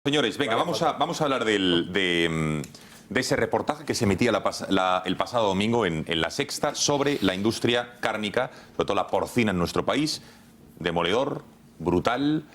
Señores, venga, vamos a hablar de ese reportaje que se emitía el pasado domingo en La Sexta sobre la industria cárnica, sobre todo la porcina en nuestro país. Demoledor, brutal.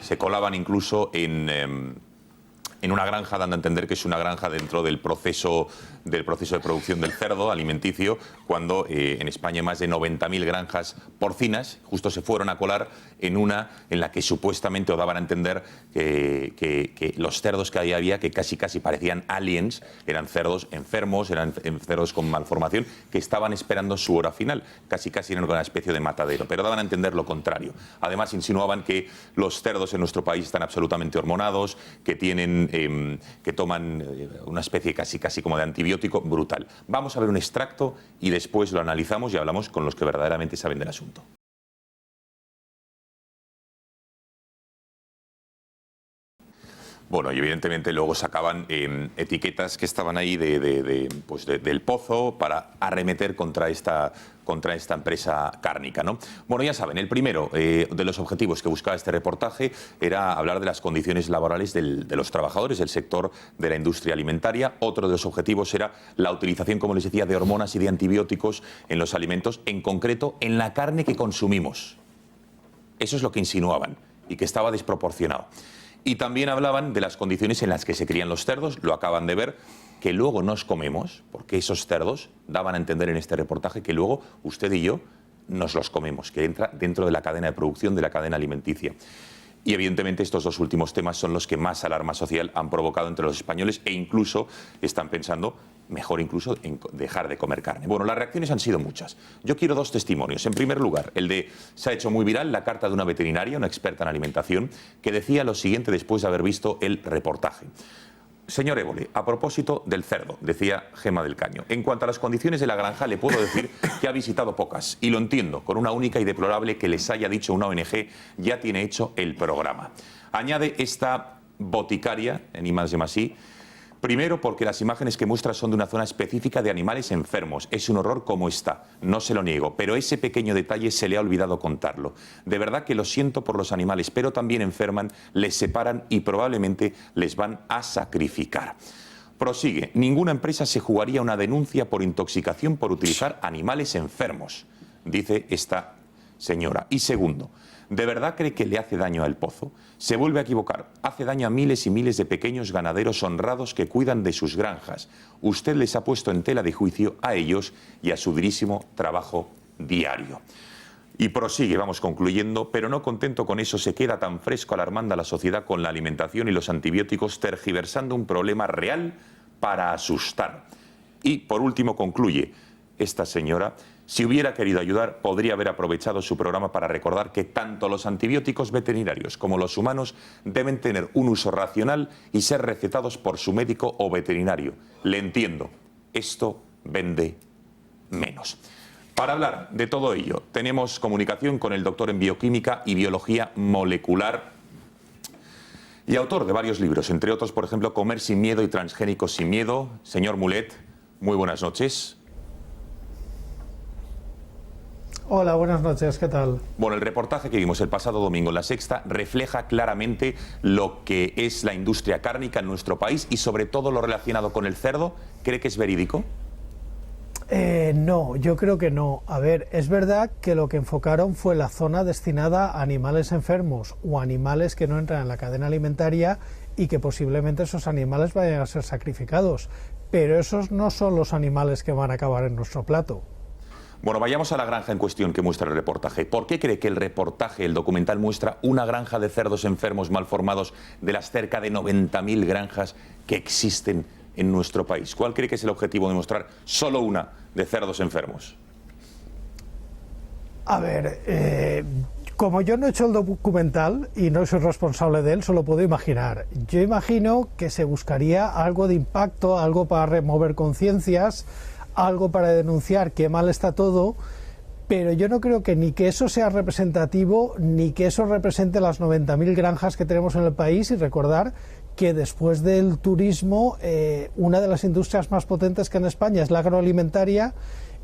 Se colaban incluso en una granja, dando a entender que es una granja dentro del proceso de producción del cerdo alimenticio, cuando en España hay más de 90.000 granjas porcinas. Justo se fueron a colar en una en la que supuestamente o daban a entender que los cerdos que ahí había, que casi parecían aliens, eran cerdos enfermos, eran cerdos con malformación, que estaban esperando su hora final. Casi eran una especie de matadero, pero daban a entender lo contrario. Además insinuaban que los cerdos en nuestro país están absolutamente hormonados, que toman una especie casi como de antibiótico brutal. Vamos a ver un extracto y después lo analizamos y hablamos con los que verdaderamente saben del asunto. Bueno, y evidentemente luego sacaban etiquetas que estaban ahí del pozo para arremeter contra esta empresa cárnica, ¿no? Bueno, ya saben, el primero de los objetivos que buscaba este reportaje era hablar de las condiciones laborales de los trabajadores del sector de la industria alimentaria. Otro de los objetivos era la utilización, como les decía, de hormonas y de antibióticos en los alimentos, en concreto en la carne que consumimos. Eso es lo que insinuaban y que estaba desproporcionado. Y también hablaban de las condiciones en las que se crían los cerdos, lo acaban de ver, que luego nos comemos, porque esos cerdos daban a entender en este reportaje que luego usted y yo nos los comemos, que entra dentro de la cadena de producción, de la cadena alimenticia. Y evidentemente estos dos últimos temas son los que más alarma social han provocado entre los españoles e incluso están pensando, mejor incluso, en dejar de comer carne. Bueno, las reacciones han sido muchas. Yo quiero dos testimonios. En primer lugar, se ha hecho muy viral la carta de una veterinaria, una experta en alimentación, que decía lo siguiente después de haber visto el reportaje. Señor Évole, a propósito del cerdo, decía Gema del Caño, en cuanto a las condiciones de la granja le puedo decir que ha visitado pocas y lo entiendo, con una única y deplorable que les haya dicho una ONG ya tiene hecho el programa. Añade esta boticaria, en I+D+I, primero porque las imágenes que muestra son de una zona específica de animales enfermos. Es un horror como está, no se lo niego, pero ese pequeño detalle se le ha olvidado contarlo. De verdad que lo siento por los animales, pero también enferman, les separan y probablemente les van a sacrificar. Prosigue, ninguna empresa se jugaría una denuncia por intoxicación por utilizar animales enfermos, dice esta señora. Y segundo, ¿de verdad cree que le hace daño al pozo? Se vuelve a equivocar. Hace daño a miles y miles de pequeños ganaderos honrados que cuidan de sus granjas. Usted les ha puesto en tela de juicio a ellos y a su durísimo trabajo diario. Y prosigue, vamos concluyendo, pero no contento con eso, se queda tan fresco alarmando a la sociedad con la alimentación y los antibióticos, tergiversando un problema real para asustar. Y por último concluye esta señora: si hubiera querido ayudar, podría haber aprovechado su programa para recordar que tanto los antibióticos veterinarios como los humanos deben tener un uso racional y ser recetados por su médico o veterinario. Le entiendo, esto vende menos. Para hablar de todo ello, tenemos comunicación con el doctor en bioquímica y biología molecular y autor de varios libros, entre otros, por ejemplo, Comer sin miedo y Transgénicos sin miedo. Señor Mulet, muy buenas noches. Hola, buenas noches, ¿qué tal? Bueno, el reportaje que vimos el pasado domingo en La Sexta refleja claramente lo que es la industria cárnica en nuestro país y sobre todo lo relacionado con el cerdo. ¿Cree que es verídico? No, yo creo que no. A ver, es verdad que lo que enfocaron fue la zona destinada a animales enfermos o animales que no entran en la cadena alimentaria y que posiblemente esos animales vayan a ser sacrificados. Pero esos no son los animales que van a acabar en nuestro plato. Bueno, vayamos a la granja en cuestión que muestra el reportaje. ¿Por qué cree que el reportaje, el documental, muestra una granja de cerdos enfermos malformados de las cerca de 90.000 granjas que existen en nuestro país? ¿Cuál cree que es el objetivo de mostrar solo una de cerdos enfermos? A ver, como yo no he hecho el documental y no soy responsable de él, solo puedo imaginar. Yo imagino que se buscaría algo de impacto, algo para remover conciencias, algo para denunciar qué mal está todo, pero yo no creo que ni que eso sea representativo, ni que eso represente las 90.000 granjas que tenemos en el país. Y recordar que después del turismo, una de las industrias más potentes que en España es la agroalimentaria,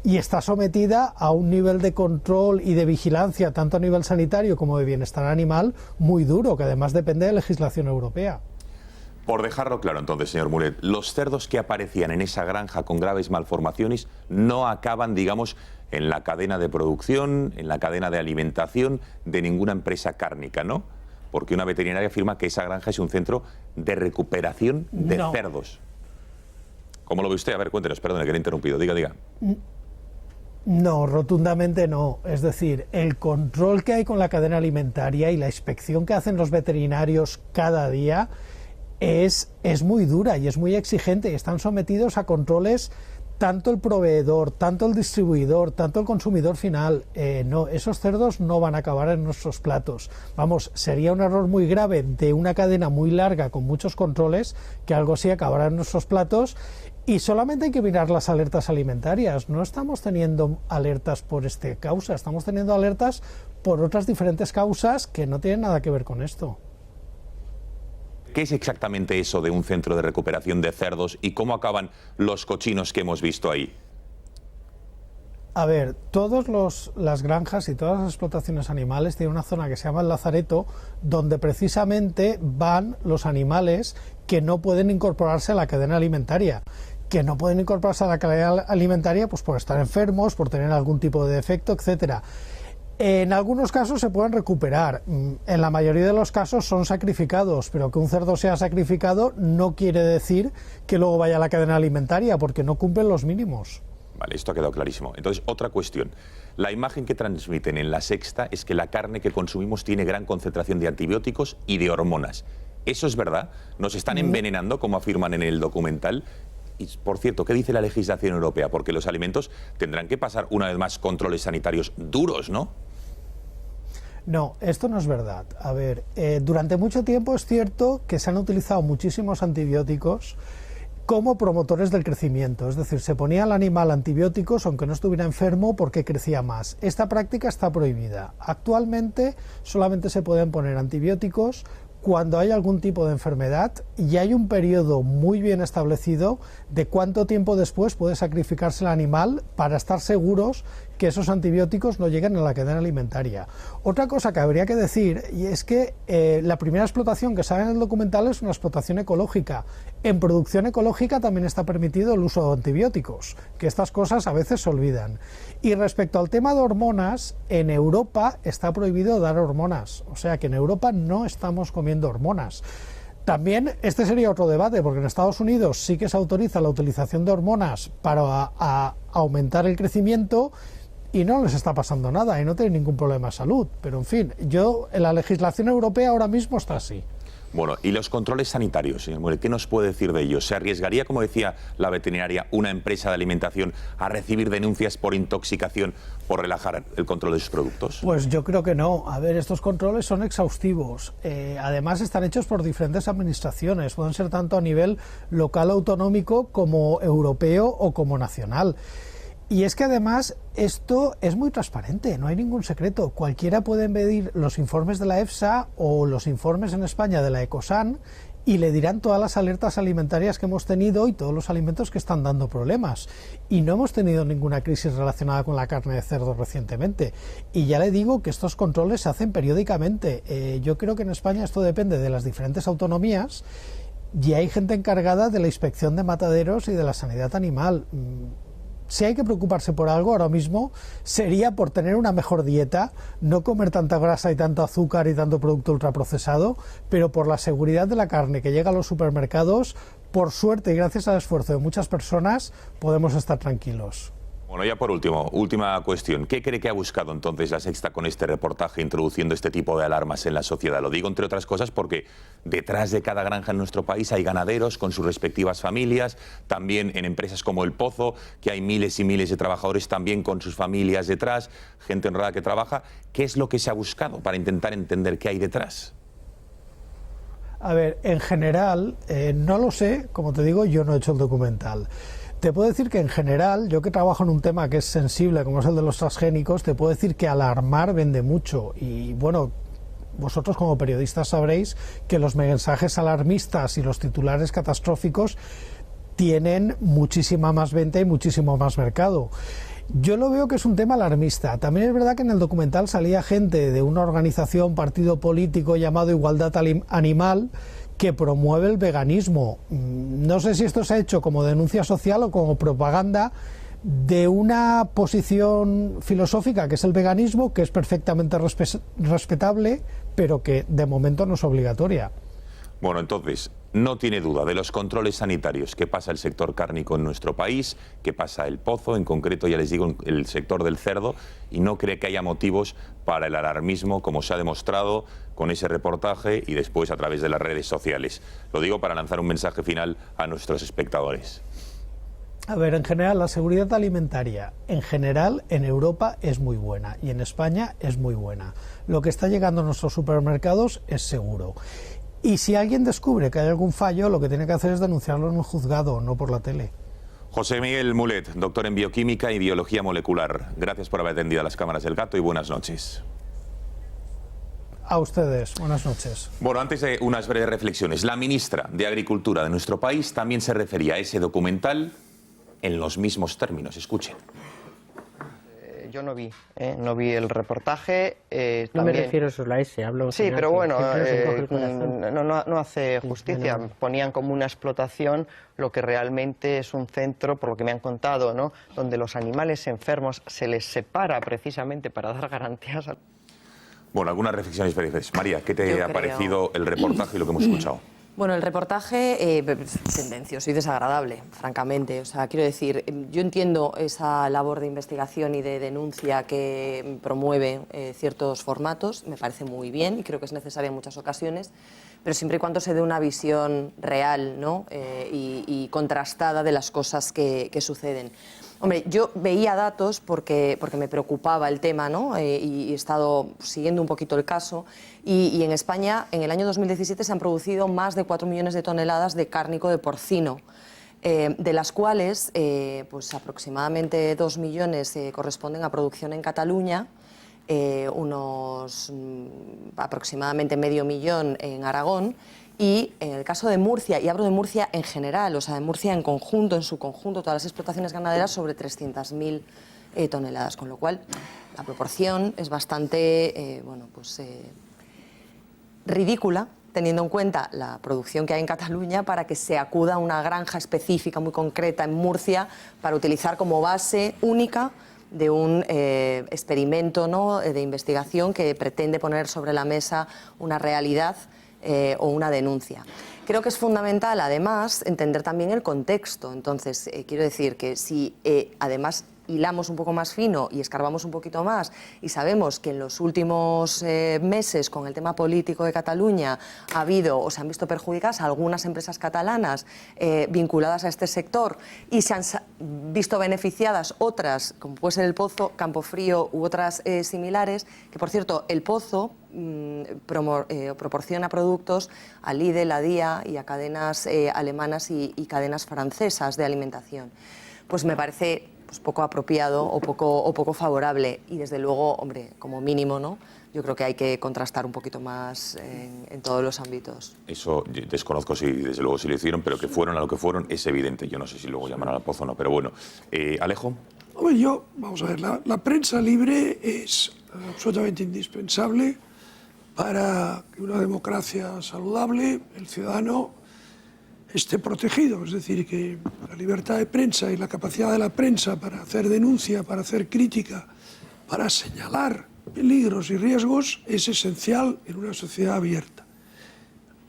y está sometida a un nivel de control y de vigilancia, tanto a nivel sanitario como de bienestar animal, muy duro, que además depende de legislación europea. Por dejarlo claro entonces, señor Mulet, los cerdos que aparecían en esa granja con graves malformaciones no acaban, digamos, en la cadena de producción, en la cadena de alimentación de ninguna empresa cárnica, ¿no? Porque una veterinaria afirma que esa granja es un centro de recuperación de cerdos. ¿Cómo lo ve usted? A ver, cuéntenos, perdone que le he interrumpido, diga. No, rotundamente no. Es decir, el control que hay con la cadena alimentaria y la inspección que hacen los veterinarios cada día es muy dura y es muy exigente y están sometidos a controles tanto el proveedor, tanto el distribuidor, tanto el consumidor final. No, esos cerdos no van a acabar en nuestros platos. Vamos, sería un error muy grave de una cadena muy larga con muchos controles que algo así acabará en nuestros platos. Y solamente hay que mirar las alertas alimentarias. No estamos teniendo alertas por esta causa, estamos teniendo alertas por otras diferentes causas que no tienen nada que ver con esto. ¿Qué es exactamente eso de un centro de recuperación de cerdos y cómo acaban los cochinos que hemos visto ahí? A ver, todas las granjas y todas las explotaciones animales tienen una zona que se llama el lazareto, donde precisamente van los animales que no pueden incorporarse a la cadena alimentaria. Que no pueden incorporarse a la cadena alimentaria pues por estar enfermos, por tener algún tipo de defecto, etcétera. En algunos casos se pueden recuperar, en la mayoría de los casos son sacrificados, pero que un cerdo sea sacrificado no quiere decir que luego vaya a la cadena alimentaria, porque no cumplen los mínimos. Vale, esto ha quedado clarísimo. Entonces, otra cuestión. La imagen que transmiten en La Sexta es que la carne que consumimos tiene gran concentración de antibióticos y de hormonas. ¿Eso es verdad? ¿Nos están envenenando, como afirman en el documental? Y, por cierto, ¿qué dice la legislación europea? Porque los alimentos tendrán que pasar una vez más controles sanitarios duros, ¿no? No, esto no es verdad. A ver, durante mucho tiempo es cierto que se han utilizado muchísimos antibióticos como promotores del crecimiento, es decir, se ponía al animal antibióticos aunque no estuviera enfermo porque crecía más. Esta práctica está prohibida. Actualmente solamente se pueden poner antibióticos cuando hay algún tipo de enfermedad y hay un periodo muy bien establecido de cuánto tiempo después puede sacrificarse el animal para estar seguros que esos antibióticos no lleguen a la cadena alimentaria. Otra cosa que habría que decir y es que la primera explotación que sale en el documental es una explotación ecológica. En producción ecológica también está permitido el uso de antibióticos, que estas cosas a veces se olvidan. Y respecto al tema de hormonas, en Europa está prohibido dar hormonas, o sea que en Europa no estamos comiendo hormonas. También este sería otro debate, porque en Estados Unidos sí que se autoriza la utilización de hormonas para aumentar el crecimiento y no les está pasando nada y no tienen ningún problema de salud. Pero en fin, en la legislación europea ahora mismo está así. Bueno, y los controles sanitarios, señor Mulet, ¿qué nos puede decir de ellos? ¿Se arriesgaría, como decía la veterinaria, una empresa de alimentación a recibir denuncias por intoxicación por relajar el control de sus productos? Pues yo creo que no. A ver, estos controles son exhaustivos. Además están hechos por diferentes administraciones. Pueden ser tanto a nivel local autonómico como europeo o como nacional. Y es que además esto es muy transparente, no hay ningún secreto. Cualquiera puede pedir los informes de la EFSA o los informes en España de la Ecosan y le dirán todas las alertas alimentarias que hemos tenido y todos los alimentos que están dando problemas. Y no hemos tenido ninguna crisis relacionada con la carne de cerdo recientemente. Y ya le digo que estos controles se hacen periódicamente. Yo creo que en España esto depende de las diferentes autonomías y hay gente encargada de la inspección de mataderos y de la sanidad animal. Si hay que preocuparse por algo ahora mismo, sería por tener una mejor dieta, no comer tanta grasa y tanto azúcar y tanto producto ultraprocesado, pero por la seguridad de la carne que llega a los supermercados, por suerte y gracias al esfuerzo de muchas personas, podemos estar tranquilos. Bueno, ya por último, última cuestión. ¿Qué cree que ha buscado entonces La Sexta con este reportaje introduciendo este tipo de alarmas en la sociedad? Lo digo entre otras cosas porque detrás de cada granja en nuestro país hay ganaderos con sus respectivas familias, también en empresas como El Pozo, que hay miles y miles de trabajadores también con sus familias detrás, gente honrada que trabaja. ¿Qué es lo que se ha buscado para intentar entender qué hay detrás? A ver, en general, no lo sé, como te digo, yo no he hecho el documental. Te puedo decir que en general, yo que trabajo en un tema que es sensible, como es el de los transgénicos, te puedo decir que alarmar vende mucho. Y bueno, vosotros como periodistas sabréis que los mensajes alarmistas y los titulares catastróficos tienen muchísima más venta y muchísimo más mercado. Yo lo veo que es un tema alarmista. También es verdad que en el documental salía gente de una organización, partido político llamado Igualdad Animal, que promueve el veganismo. No sé si esto se ha hecho como denuncia social o como propaganda de una posición filosófica que es el veganismo, que es perfectamente respetable, pero que de momento no es obligatoria. Bueno, entonces, no tiene duda de los controles sanitarios que pasa el sector cárnico en nuestro país, que pasa el pozo, en concreto, ya les digo, el sector del cerdo, y no cree que haya motivos para el alarmismo, como se ha demostrado con ese reportaje y después a través de las redes sociales. Lo digo para lanzar un mensaje final a nuestros espectadores. A ver, en general, la seguridad alimentaria, en general, en Europa es muy buena y en España es muy buena. Lo que está llegando a nuestros supermercados es seguro. Y si alguien descubre que hay algún fallo, lo que tiene que hacer es denunciarlo en un juzgado, no por la tele. José Miguel Mulet, doctor en bioquímica y biología molecular. Gracias por haber atendido a las cámaras del Gato y buenas noches. A ustedes, buenas noches. Bueno, antes de unas breves reflexiones, la ministra de Agricultura de nuestro país también se refería a ese documental en los mismos términos. Escuchen. Yo no vi el reportaje. No también... me refiero solo a ese, hablo... Sí, pero bueno, no hace justicia. Ponían como una explotación lo que realmente es un centro, por lo que me han contado, ¿no?, donde los animales enfermos se les separa precisamente para dar garantías. Bueno, algunas reflexiones breves. María, ¿qué te ha parecido el reportaje y lo que hemos escuchado? Bueno, el reportaje tendencioso y desagradable, francamente. O sea, quiero decir, yo entiendo esa labor de investigación y de denuncia que promueve ciertos formatos, me parece muy bien y creo que es necesaria en muchas ocasiones, pero siempre y cuando se dé una visión real, ¿no?, y contrastada de las cosas que suceden. Hombre, yo veía datos porque me preocupaba el tema, ¿no?, y he estado siguiendo un poquito el caso, y en España en el año 2017 se han producido más de 4 millones de toneladas de cárnico de porcino, de las cuales pues aproximadamente 2 millones corresponden a producción en Cataluña, aproximadamente medio millón en Aragón, y en el caso de Murcia, y hablo de Murcia en general, o sea, de Murcia en conjunto, en su conjunto, todas las explotaciones ganaderas, sobre 300.000 toneladas, con lo cual la proporción es bastante, ridícula, teniendo en cuenta la producción que hay en Cataluña, para que se acuda a una granja específica muy concreta en Murcia para utilizar como base única de un experimento, ¿no?, de investigación que pretende poner sobre la mesa una realidad o una denuncia. Creo que es fundamental, además, entender también el contexto. Entonces, quiero decir que si además hilamos un poco más fino y escarbamos un poquito más y sabemos que en los últimos meses, con el tema político de Cataluña, ha habido o se han visto perjudicadas algunas empresas catalanas vinculadas a este sector y se han visto beneficiadas otras, como puede ser el Pozo, Campofrío u otras similares, que por cierto, el Pozo proporciona productos a Lidl, a Dia y a cadenas alemanas y cadenas francesas de alimentación. Pues me parece poco apropiado o poco favorable, y desde luego, hombre, como mínimo, ¿no?, yo creo que hay que contrastar un poquito más en todos los ámbitos. Eso desconozco si desde luego si lo hicieron, pero que fueron a lo que fueron es evidente. Yo no sé si luego llamarán al Pozo o no, pero bueno. Alejo. Hombre, vamos a ver, la prensa libre es absolutamente indispensable para que una democracia saludable, el ciudadano, esté protegido. Es decir, que la libertad de prensa y la capacidad de la prensa para hacer denuncia, para hacer crítica, para señalar peligros y riesgos es esencial en una sociedad abierta.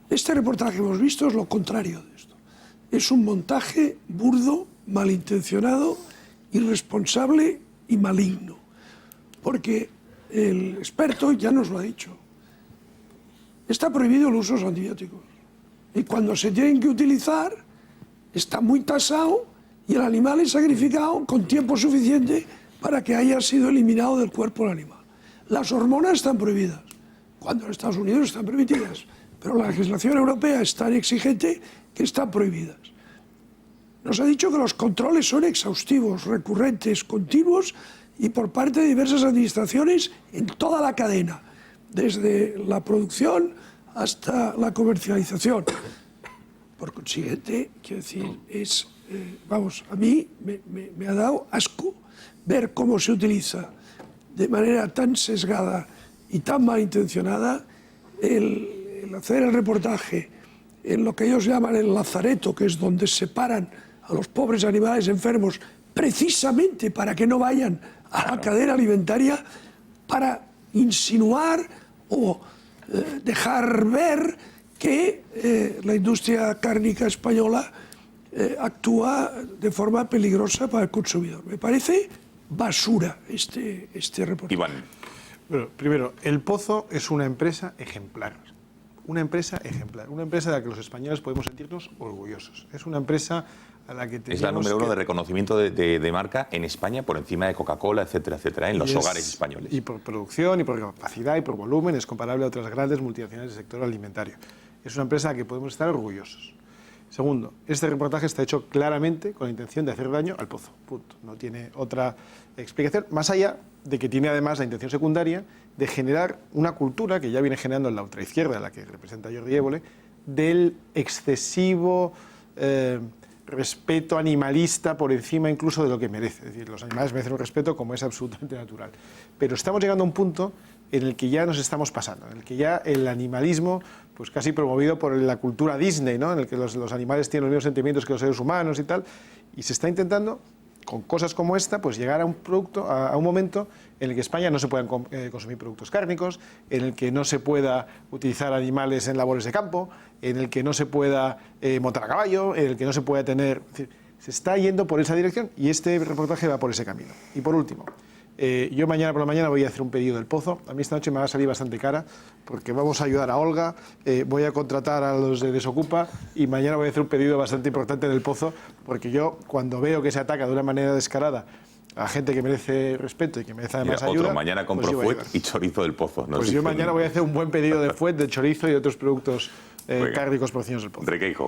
Este reportaje que hemos visto es lo contrario de esto. Es un montaje burdo, malintencionado, irresponsable y maligno. Porque el experto ya nos lo ha dicho. Está prohibido el uso de los antibióticos. Y cuando se tienen que utilizar, está muy tasado y el animal es sacrificado con tiempo suficiente para que haya sido eliminado del cuerpo el animal. Las hormonas están prohibidas, cuando en Estados Unidos están permitidas, pero la legislación europea es tan exigente que están prohibidas. Nos ha dicho que los controles son exhaustivos, recurrentes, continuos y por parte de diversas administraciones en toda la cadena, desde la producción hasta la comercialización. Por consiguiente, quiero decir, a mí me ha dado asco ver cómo se utiliza de manera tan sesgada y tan malintencionada el hacer el reportaje en lo que ellos llaman el lazareto, que es donde separan a los pobres animales enfermos, precisamente para que no vayan a la cadena alimentaria, para insinuar o dejar ver que la industria cárnica española actúa de forma peligrosa para el consumidor. Me parece basura este reportaje. Iván. Bueno, primero, El Pozo es una empresa ejemplar. Una empresa ejemplar. Una empresa de la que los españoles podemos sentirnos orgullosos. Es una empresa a la que tenemos Es la número uno de reconocimiento de marca en España, por encima de Coca-Cola, etcétera, etcétera, en los hogares españoles. Y por producción, y por capacidad, y por volumen, es comparable a otras grandes multinacionales del sector alimentario. Es una empresa a la que podemos estar orgullosos. Segundo, este reportaje está hecho claramente con la intención de hacer daño al pozo. Punto. No tiene otra explicación, más allá de que tiene además la intención secundaria de generar una cultura que ya viene generando en la ultraizquierda, la que representa Jordi Évole, del excesivo respeto animalista por encima incluso de lo que merece. Es decir, los animales merecen un respeto como es absolutamente natural. Pero estamos llegando a un punto en el que ya nos estamos pasando, en el que ya el animalismo, pues casi promovido por la cultura Disney, ¿no? En el que los animales tienen los mismos sentimientos que los seres humanos y tal, y se está intentando, con cosas como esta, pues llegar a un producto, a un momento en el que España no se puedan consumir productos cárnicos, en el que no se pueda utilizar animales en labores de campo, en el que no se pueda montar a caballo, en el que no se pueda tener... Es decir, se está yendo por esa dirección y este reportaje va por ese camino. Y por último, yo mañana por la mañana voy a hacer un pedido del Pozo. A mí esta noche me va a salir bastante cara porque vamos a ayudar a Olga, voy a contratar a los de Desocupa y mañana voy a hacer un pedido bastante importante del Pozo porque yo cuando veo que se ataca de una manera descarada a gente que merece respeto y que merece además ayuda... Mañana compro fuet y chorizo del Pozo. Pues yo mañana voy a hacer un buen pedido de fuet, de chorizo y de otros productos cárnicos porcinos del Pozo. Requeijo.